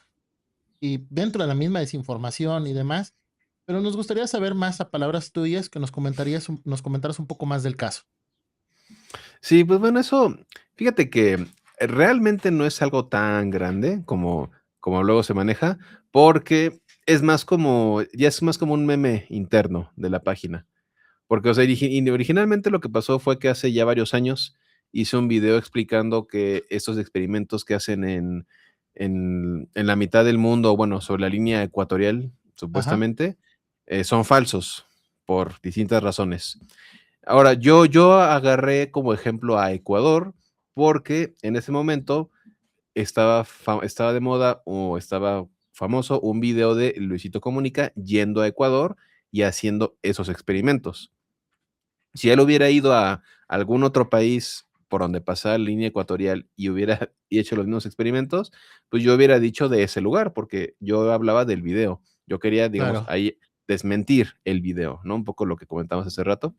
y dentro de la misma desinformación y demás. Pero nos gustaría saber más a palabras tuyas que nos comentaras un poco más del caso. Sí, pues bueno, eso, fíjate que realmente no es algo tan grande como luego se maneja, porque ya es más como un meme interno de la página. Porque, o sea, originalmente lo que pasó fue que hace ya varios años hice un video explicando que estos experimentos que hacen en la mitad del mundo, bueno, sobre la línea ecuatorial, Ajá, supuestamente, son falsos por distintas razones. Ahora, yo agarré como ejemplo a Ecuador, porque en ese momento estaba de moda o estaba famoso un video de Luisito Comunica yendo a Ecuador y haciendo esos experimentos. Si él hubiera ido a algún otro país por donde pasaba la línea ecuatorial y hubiera hecho los mismos experimentos, pues yo hubiera dicho de ese lugar, porque yo hablaba del video. Yo quería, digamos, claro. ahí desmentir el video, ¿no? Un poco lo que comentamos hace rato.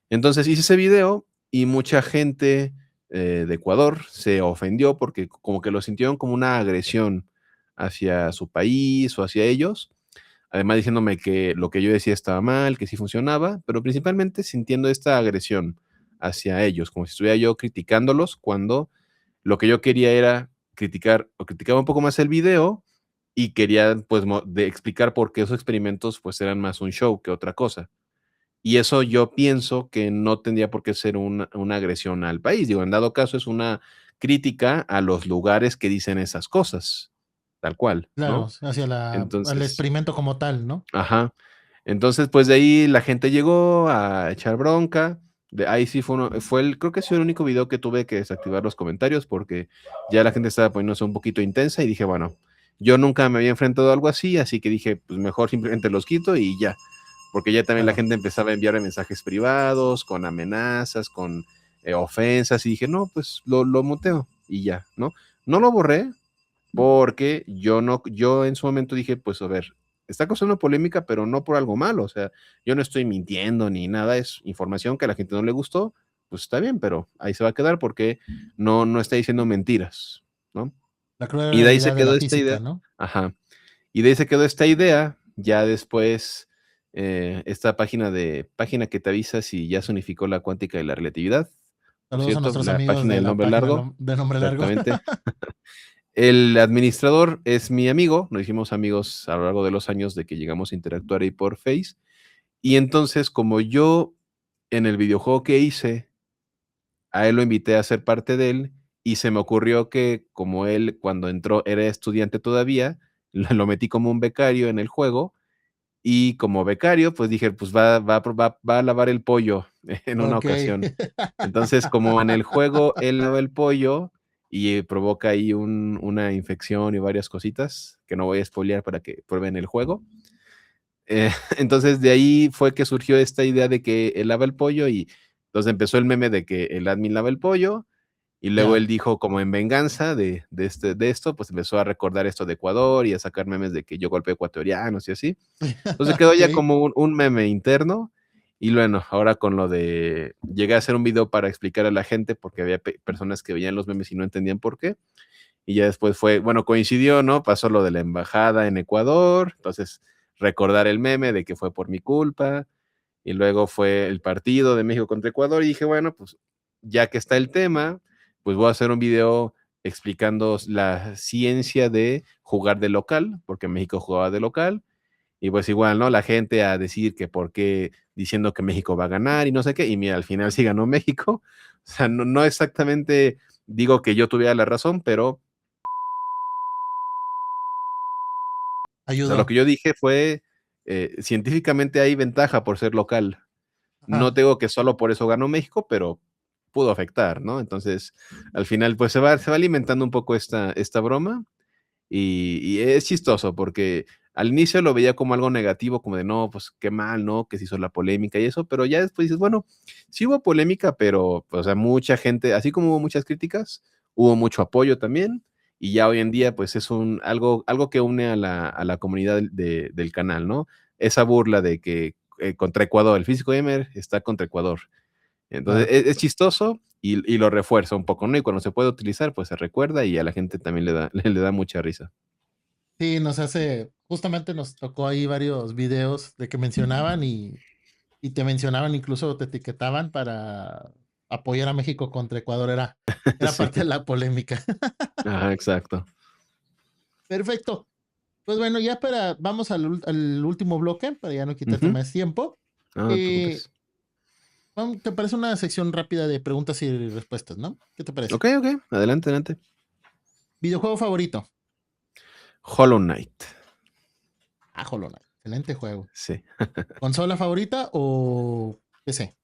Entonces hice ese video y mucha gente de Ecuador se ofendió porque como que lo sintieron como una agresión hacia su país o hacia ellos, además diciéndome que lo que yo decía estaba mal, que sí funcionaba, pero principalmente sintiendo esta agresión hacia ellos, como si estuviera yo criticándolos cuando lo que yo quería era criticar o criticaba un poco más el video y quería pues explicar por qué esos experimentos pues eran más un show que otra cosa. Y eso yo pienso que no tendría por qué ser una agresión al país. Digo, en dado caso es una crítica a los lugares que dicen esas cosas, tal cual, Claro, ¿no? hacia el Entonces, experimento como tal, ¿no? ajá. Entonces, pues de ahí la gente llegó a echar bronca. De ahí sí creo que ha sido el único video que tuve que desactivar los comentarios porque ya la gente estaba poniéndose un poquito intensa y dije, bueno, yo nunca me había enfrentado a algo así, así que dije, pues mejor simplemente los quito y ya. Porque ya también la Claro. gente empezaba a enviarme mensajes privados, con amenazas, con ofensas, y dije, no, pues lo muteo y ya, ¿no? No lo borré, porque yo no, yo en su momento dije, pues a ver, está causando polémica, pero no por algo malo, o sea, yo no estoy mintiendo ni nada, es información que a la gente no le gustó, pues está bien, pero ahí se va a quedar porque no está diciendo mentiras, ¿no? La cruel Y de ahí se realidad de la quedó esta física, idea, ¿no? ajá, y de ahí se quedó esta idea, ya después esta página que te avisa si ya se unificó la cuántica y la relatividad, por Saludos a cierto, nuestros la amigos página de del la nombre página largo, de nombre largo. exactamente. El administrador es mi amigo, nos hicimos amigos a lo largo de los años de que llegamos a interactuar ahí por Face. Y entonces, como yo en el videojuego que hice, a él lo invité a ser parte de él y se me ocurrió que como él cuando entró era estudiante todavía, lo metí como un becario en el juego y como becario, pues dije, pues va a lavar el pollo en una Ok. ocasión. Entonces, como en el juego él lava el pollo y provoca ahí una infección y varias cositas, que no voy a spoilear para que prueben el juego. Entonces, de ahí fue que surgió esta idea de que él lava el pollo y entonces empezó el meme de que el admin lava el pollo y luego Ya. él dijo como en venganza de esto, pues empezó a recordar esto de Ecuador y a sacar memes de que yo golpeo ecuatorianos y así. Entonces quedó ya Ok. como un meme interno. Y bueno, ahora con lo de. Llegué a hacer un video para explicar a la gente porque había personas que veían los memes y no entendían por qué. Y ya después fue, bueno, coincidió, ¿no? Pasó lo de la embajada en Ecuador. Entonces, recordar el meme de que fue por mi culpa. Y luego fue el partido de México contra Ecuador. Y dije, bueno, pues ya que está el tema, pues voy a hacer un video explicando la ciencia de jugar de local, porque México jugaba de local y pues igual, ¿no? La gente a decir que por qué diciendo que México va a ganar y no sé qué, y mira, al final sí ganó México. O sea, no exactamente digo que yo tuviera la razón, pero o sea, lo Ayudó. que yo dije fue, científicamente hay ventaja por ser local. No Ajá. tengo que solo por eso ganó México, pero pudo afectar, ¿no? Entonces, al final, pues se va alimentando un poco esta broma. Y es chistoso porque al inicio lo veía como algo negativo, como de no, pues qué mal, ¿no? Que se hizo la polémica y eso, pero ya después dices, bueno, sí hubo polémica, pero, pues, o sea, mucha gente, así como hubo muchas críticas, hubo mucho apoyo también, y ya hoy en día, pues es algo que une a la comunidad del canal, ¿no? Esa burla de que contra Ecuador, el físico gamer está contra Ecuador. Entonces, Claro. es chistoso y lo refuerza un poco, ¿no? Y cuando se puede utilizar, pues se recuerda y a la gente también le da, le da mucha risa. Sí, justamente nos tocó ahí varios videos de que mencionaban y te mencionaban, incluso te etiquetaban para apoyar a México contra Ecuador, era Sí, parte de la polémica. ajá, exacto. Perfecto. Pues bueno, vamos al último bloque, para ya no quitarte Ujú. más tiempo. No, no te Eh, preocupes. ¿Te parece una sección rápida de preguntas y respuestas, no? ¿Qué te parece? Ok, ok, adelante, adelante. Videojuego favorito. Hollow Knight. Ah, Hollow Knight. Excelente juego. Sí. ¿Consola favorita o PC?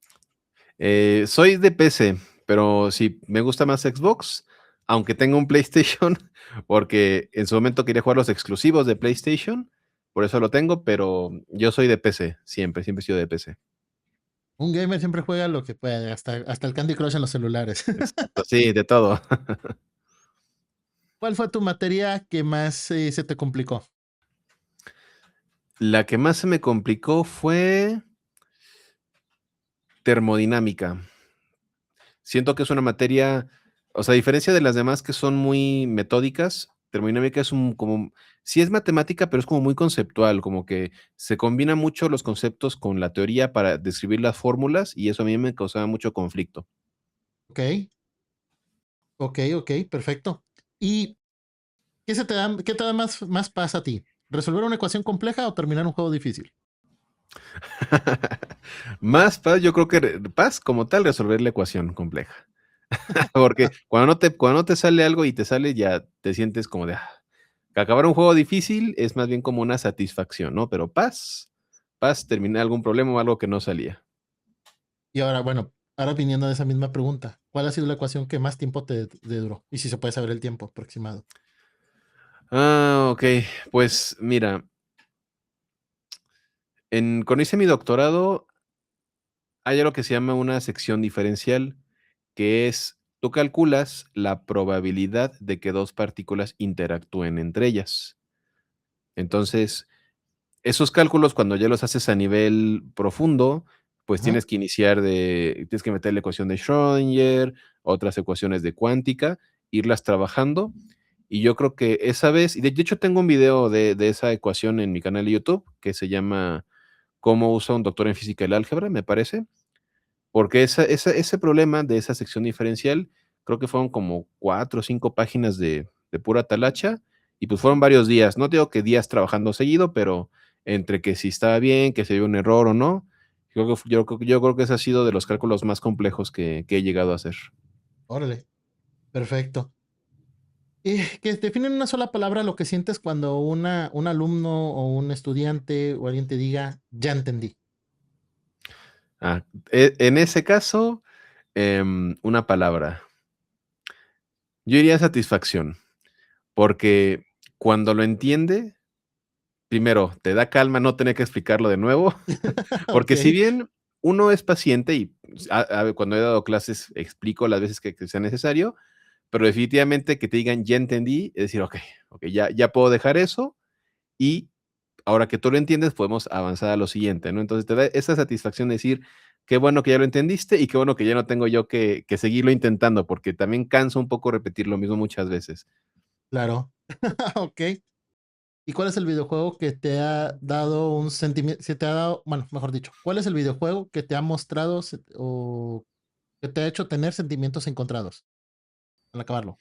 Soy de PC, pero sí, me gusta más Xbox, aunque tengo un PlayStation, porque en su momento quería jugar los exclusivos de PlayStation, por eso lo tengo, pero yo soy de PC, siempre he sido de PC. Un gamer siempre juega lo que puede, hasta el Candy Crush en los celulares. Exacto, sí, de todo. ¿Cuál fue tu materia que más se te complicó? La que más se me complicó fue termodinámica. Siento que es una materia, o sea, a diferencia de las demás que son muy metódicas, termodinámica es sí es matemática, pero es como muy conceptual, como que se combina mucho los conceptos con la teoría para describir las fórmulas y eso a mí me causaba mucho conflicto. Ok, ok, perfecto. ¿Y qué te da más paz a ti? ¿Resolver una ecuación compleja o terminar un juego difícil? Más paz, yo creo que paz como tal resolver la ecuación compleja. Porque cuando no te sale algo y te sale, ya te sientes como de, Que acabar un juego difícil es más bien como una satisfacción, ¿no? Pero paz, terminé algún problema o algo que no salía. Y ahora, bueno, ahora viniendo de esa misma pregunta, ¿cuál ha sido la ecuación que más tiempo te duró? Y si se puede saber el tiempo aproximado. Ok, pues mira, cuando hice mi doctorado hay algo que se llama una sección diferencial, que es, tú calculas la probabilidad de que dos partículas interactúen entre ellas. Entonces, esos cálculos, cuando ya los haces a nivel profundo, pues Ajá, tienes que meter la ecuación de Schrödinger, otras ecuaciones de cuántica, irlas trabajando. Y yo creo que esa vez, y de hecho tengo un video de esa ecuación en mi canal de YouTube que se llama ¿Cómo usa un doctor en física el álgebra? Me parece. Porque ese problema de esa sección diferencial, creo que fueron como 4 o 5 páginas de pura talacha, y pues fueron varios días. No digo que días trabajando seguido, pero entre que si estaba bien, que si había un error o no, yo creo que ese ha sido de los cálculos más complejos que he llegado a hacer. órale, perfecto. Que define en una sola palabra lo que sientes cuando un alumno o un estudiante o alguien te diga, ya entendí. Ah, en ese caso, una palabra. Yo diría satisfacción, porque cuando lo entiende, primero, te da calma no tener que explicarlo de nuevo. Ok, Porque si bien uno es paciente y cuando he dado clases explico las veces que sea necesario, pero definitivamente que te digan ya entendí, es decir, ok, ok, ya puedo dejar eso y ahora que tú lo entiendes podemos avanzar a lo siguiente, ¿no? Entonces te da esa satisfacción de decir, qué bueno que ya lo entendiste y qué bueno que ya no tengo yo que seguirlo intentando, porque también cansa un poco repetir lo mismo muchas veces. claro. Ok. ¿Y cuál es el videojuego que te ha dado un sentimiento, se te ha dado, bueno, mejor dicho, cuál es el videojuego que te ha mostrado o que te ha hecho tener sentimientos encontrados al acabarlo?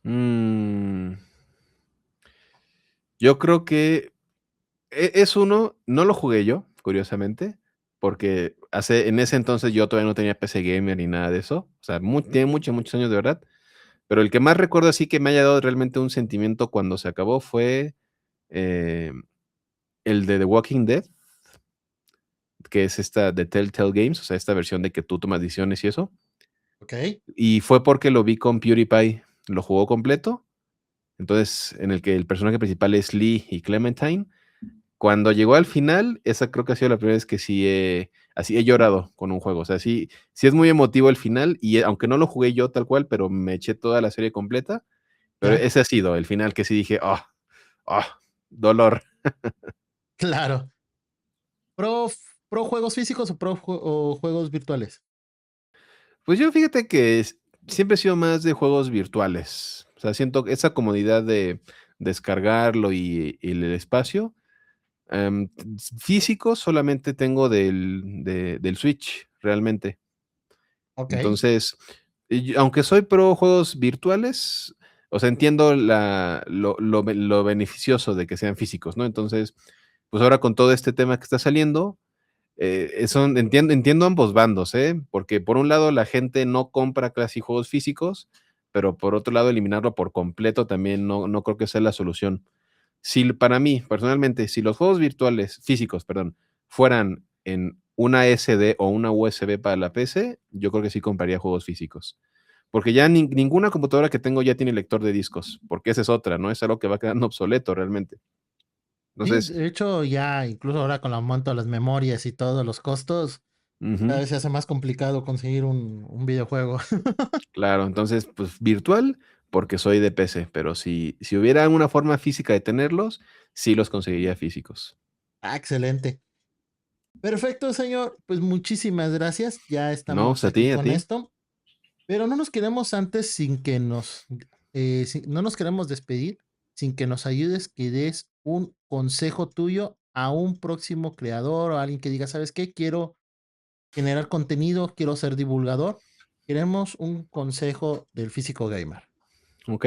Mm, yo creo que es uno, no lo jugué yo, curiosamente, porque en ese entonces yo todavía no tenía PC gamer ni nada de eso. O sea, tiene muchos, muchos años de verdad. Pero el que más recuerdo así que me haya dado realmente un sentimiento cuando se acabó fue eh, el de The Walking Dead, que es esta de Telltale Games, o sea, esta versión de que tú tomas decisiones y eso. Ok, Y fue porque lo vi con PewDiePie, lo jugó completo. Entonces, en el que el personaje principal es Lee y Clementine. Cuando llegó al final, esa creo que ha sido la primera vez que sí así he llorado con un juego. O sea, sí es muy emotivo el final y aunque no lo jugué yo tal cual, pero me eché toda la serie completa, pero ya, ese ha sido el final que sí dije, dolor. claro. ¿Pro, pro juegos físicos o o juegos virtuales? Pues yo fíjate que siempre he sido más de juegos virtuales. O sea, siento que esa comodidad de descargarlo y el espacio. Em, Físicos solamente tengo del Switch, realmente. Ok, Entonces, aunque soy pro juegos virtuales, o sea, entiendo lo beneficioso de que sean físicos, ¿no? Entonces, pues ahora con todo este tema que está saliendo, entiendo ambos bandos, ¿eh? Porque por un lado la gente no compra casi juegos físicos, pero por otro lado eliminarlo por completo también no creo que sea la solución. Si para mí, personalmente, si los juegos virtuales, físicos, perdón, fueran en una SD o una USB para la PC, yo creo que sí compraría juegos físicos. Porque ya ninguna computadora que tengo ya tiene lector de discos, porque esa es otra, ¿no? Es algo que va quedando obsoleto realmente. sí, Entonces, de hecho ya incluso ahora con el aumento de las memorias y todos los costos, cada ujú, vez se hace más complicado conseguir un videojuego. claro, entonces, pues virtual, porque soy de PC, pero si hubiera una forma física de tenerlos, sí los conseguiría físicos. Ah, excelente. Perfecto, señor. Pues muchísimas gracias. Ya No, pues estamos a aquí ti, a con ti. esto. Pero no nos queremos antes sin que no nos queremos despedir sin que nos ayudes, que des un consejo tuyo a un próximo creador o a alguien que diga, ¿sabes qué? Quiero generar contenido, quiero ser divulgador. Queremos un consejo del físico gamer. Ok.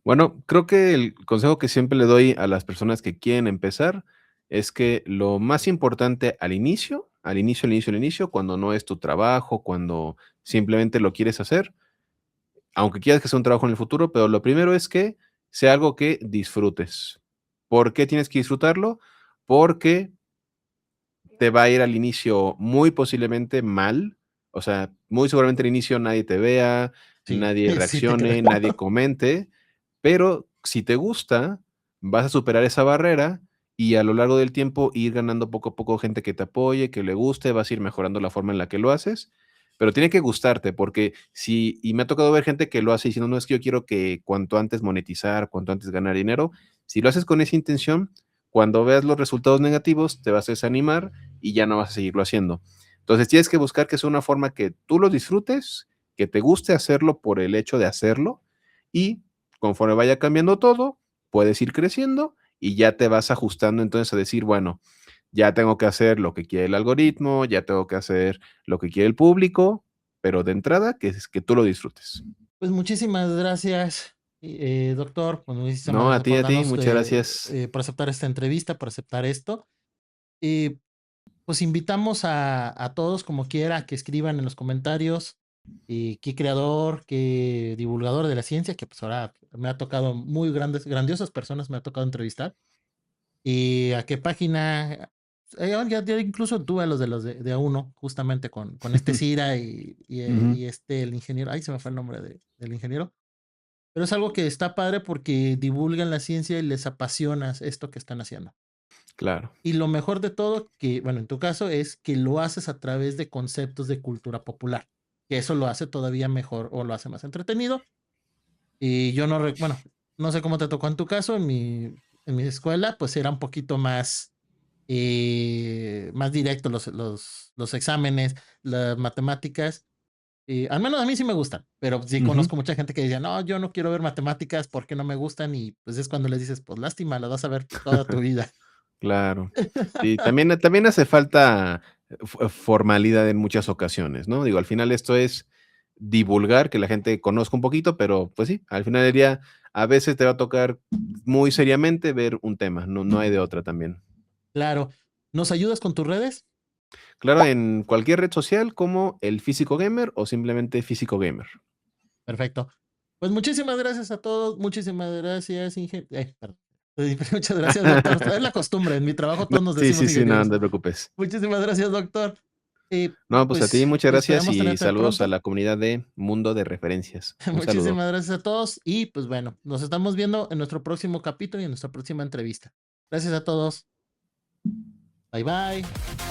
Bueno, creo que el consejo que siempre le doy a las personas que quieren empezar es que lo más importante al inicio, cuando no es tu trabajo, cuando simplemente lo quieres hacer, aunque quieras que sea un trabajo en el futuro, pero lo primero es que sea algo que disfrutes. ¿Por qué tienes que disfrutarlo? Porque te va a ir al inicio muy posiblemente mal, o sea, muy seguramente al inicio nadie te vea, Sí, nadie sí te creo. reaccione, nadie comente, pero si te gusta, vas a superar esa barrera y a lo largo del tiempo ir ganando poco a poco gente que te apoye, que le guste, vas a ir mejorando la forma en la que lo haces, pero tiene que gustarte, porque si, y me ha tocado ver gente que lo hace diciendo, no es que yo quiero que cuanto antes monetizar, cuanto antes ganar dinero, si lo haces con esa intención, cuando veas los resultados negativos, te vas a desanimar y ya no vas a seguirlo haciendo. Entonces tienes que buscar que sea una forma que tú lo disfrutes, que te guste hacerlo por el hecho de hacerlo y conforme vaya cambiando todo, puedes ir creciendo y ya te vas ajustando entonces a decir, bueno, ya tengo que hacer lo que quiere el algoritmo, ya tengo que hacer lo que quiere el público, pero de entrada que es que tú lo disfrutes. Pues muchísimas gracias, doctor. Pues muchísimas No, gracias por a ti, darnos, muchas gracias. por aceptar esta entrevista, por aceptar esto. Y pues invitamos a todos, como quiera, que escriban en los comentarios qué creador, qué divulgador de la ciencia, que pues ahora me ha tocado muy grandiosas personas, me ha tocado entrevistar. Y a qué página. Ya incluso tuve a los de A1, justamente con este Cira Ujú, y este, el ingeniero. Ay, se me fue el nombre del ingeniero. Pero es algo que está padre porque divulgan la ciencia y les apasiona esto que están haciendo. claro. Y lo mejor de todo, que, bueno, en tu caso, es que lo haces a través de conceptos de cultura popular, que eso lo hace todavía mejor o lo hace más entretenido. Y yo no, bueno, no sé cómo te tocó en tu caso, en mi escuela, pues era un poquito más directo los exámenes, las matemáticas. Al menos a mí sí me gustan, pero sí Ujú, conozco mucha gente que dice, no, yo no quiero ver matemáticas porque no me gustan y pues es cuando les dices, pues lástima, las vas a ver toda tu vida. claro. Sí, también hace falta formalidad en muchas ocasiones, ¿no? Digo, al final esto es divulgar, que la gente conozca un poquito, pero pues sí, al final del día a veces te va a tocar muy seriamente ver un tema, no hay de otra también. Claro. ¿Nos ayudas con tus redes? Claro, en cualquier red social como el Físico Gamer o simplemente Físico Gamer. Perfecto. Pues muchísimas gracias a todos. Muchísimas gracias, perdón. Muchas gracias, doctor. Es la costumbre. En mi trabajo No, todos nos sí, decimos sí, sí, no, ingenieros. no te preocupes. Muchísimas gracias, doctor. Y No, pues a ti pues muchas gracias esperamos y tenerte saludos a pronto. la comunidad de Mundo de Referencias. Un saludo. Muchísimas gracias a todos. Y pues bueno, nos estamos viendo en nuestro próximo capítulo y en nuestra próxima entrevista. Gracias a todos. Bye bye.